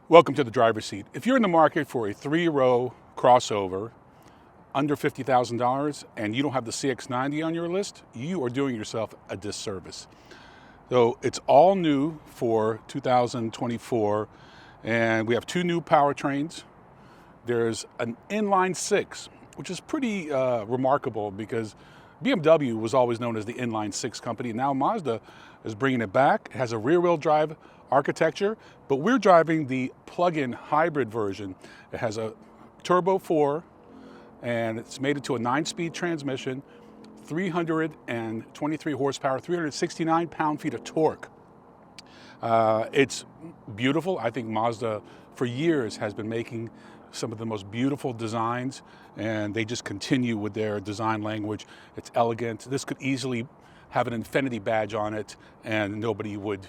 Welcome to the driver's seat. If you're in the market for a 3-row crossover under $50,000 and you don't have the CX90 on your list, you are doing yourself a disservice. So it's all new for 2024, and we have 2 new powertrains. There's an inline 6, which is pretty remarkable because BMW was always known as the inline 6 company. Now Mazda is bringing it back. It has a rear-wheel drive architecture, but we're driving the plug-in hybrid version. It has a turbo 4, and it's made into a 9-speed transmission, 323 horsepower, 369 pound-feet of torque. It's beautiful. I think Mazda, for years, has been making some of the most beautiful designs, and they just continue with their design language. It's elegant. This could easily have an Infinity badge on it, and nobody would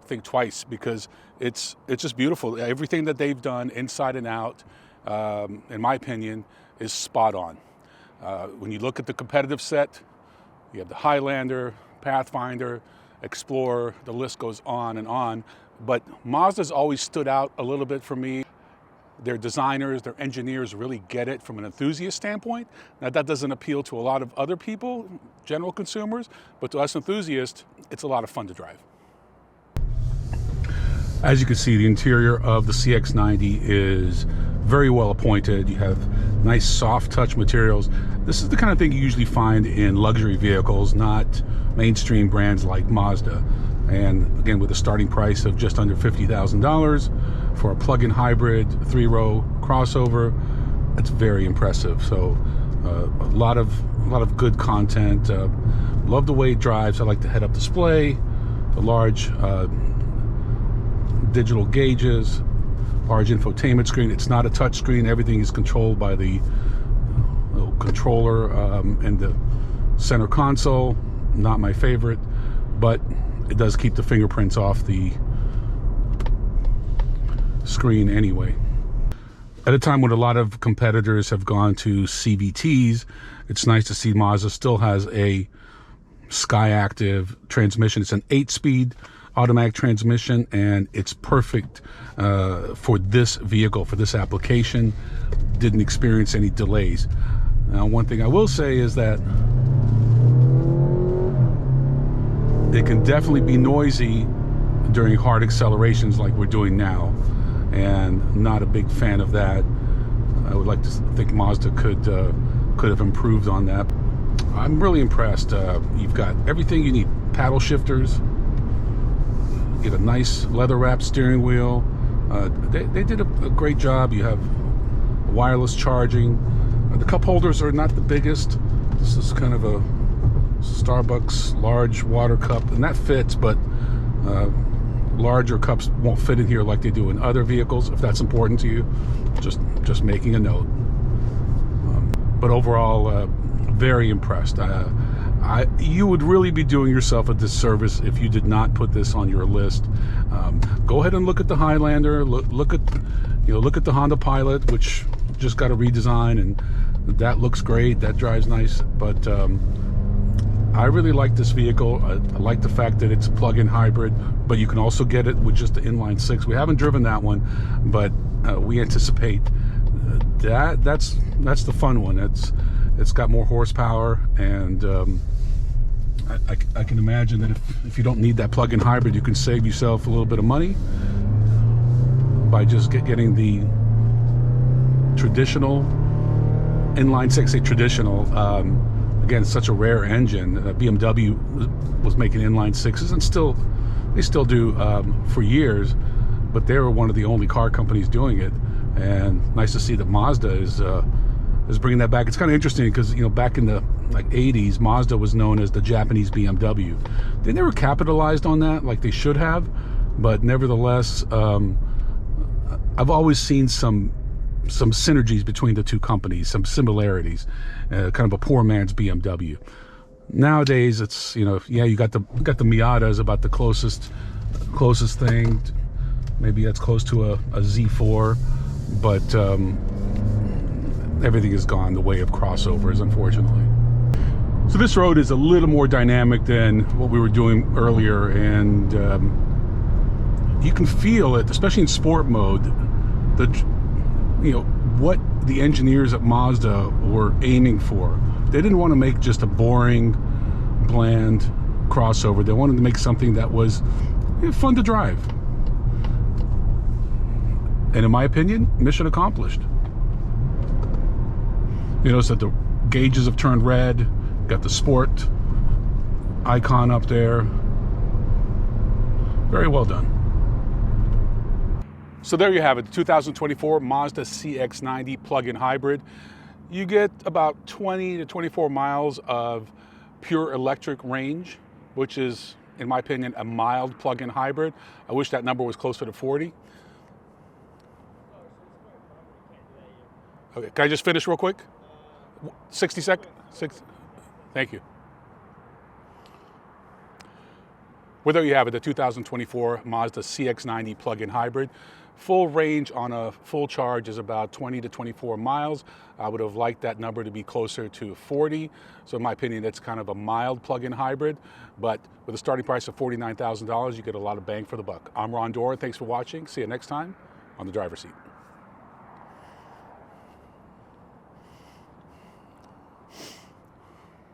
think twice because it's just beautiful. Everything that they've done inside and out, in my opinion, is spot on. When you look at the competitive set, you have the Highlander, Pathfinder, Explorer, the list goes on and on. But Mazda's always stood out a little bit for me. Their designers, their engineers really get it from an enthusiast standpoint. Now that doesn't appeal to a lot of other people, general consumers, but to us enthusiasts, it's a lot of fun to drive. As you can see, the interior of the CX90 is very well appointed. You have nice soft touch materials. This is the kind of thing you usually find in luxury vehicles, not mainstream brands like Mazda. And again, with a starting price of just under $50,000 for a plug-in hybrid 3-row crossover, it's very impressive. So a lot of good content. Love the way it drives. I like the head-up display, the large digital gauges, large infotainment screen. It's not a touch screen. Everything is controlled by the little controller and the center console. Not my favorite, but it does keep the fingerprints off the screen anyway. At a time when a lot of competitors have gone to CVTs, it's nice to see Mazda still has a Skyactiv transmission. It's an 8-speed automatic transmission, and it's perfect for this vehicle, for this application. Didn't experience any delays. Now, one thing I will say is that it can definitely be noisy during hard accelerations like we're doing now, and not a big fan of that. I would like to think Mazda could have improved on that. I'm really impressed. You've got everything you need. Paddle shifters, get a nice leather wrapped steering wheel. They did a great job. You have wireless charging. The cup holders are not the biggest. This is kind of a Starbucks large water cup, and that fits, but larger cups won't fit in here like they do in other vehicles. If that's important to you, just making a note. But overall, very impressed. You would really be doing yourself a disservice if you did not put this on your list. Go ahead and look at the Highlander. Look at the Honda Pilot, which just got a redesign, and that looks great. That drives nice. But I really like this vehicle. I like the fact that it's a plug-in hybrid, but you can also get it with just the inline 6. We haven't driven that one, but we anticipate that's the fun one. It's got more horsepower, and I can imagine that if you don't need that plug-in hybrid, you can save yourself a little bit of money by just getting the traditional inline 6. Say traditional. Again, it's such a rare engine. BMW was making inline 6s, and they still do for years, but they were one of the only car companies doing it. And nice to see that Mazda is bringing that back. It's kind of interesting because back in the 80s, Mazda was known as the Japanese BMW. They never capitalized on that like they should have, but nevertheless, I've always seen some synergies between the two companies, some similarities, kind of a poor man's BMW. Nowadays, it's you got the Miata is about the closest thing. Maybe that's close to a Z4, but everything has gone the way of crossovers, unfortunately. So this road is a little more dynamic than what we were doing earlier, and you can feel it, especially in sport mode, what the engineers at Mazda were aiming for. They didn't want to make just a boring, bland crossover. They wanted to make something that was fun to drive. And in my opinion, mission accomplished. You notice that the gauges have turned red, got the sport icon up there. Very well done. So there you have it, the 2024 Mazda CX90 Plug-In Hybrid. You get about 20 to 24 miles of pure electric range, which is, in my opinion, a mild plug-in hybrid. I wish that number was closer to 40. Okay, can I just finish real quick? 60 seconds? Thank you. Well, there you have it, the 2024 Mazda CX90 Plug-In Hybrid. Full range on a full charge is about 20 to 24 miles. I would have liked that number to be closer to 40. So in my opinion, that's kind of a mild plug-in hybrid. But with a starting price of $49,000, you get a lot of bang for the buck. I'm Ron Dora. Thanks for watching. See you next time on The Driver's Seat.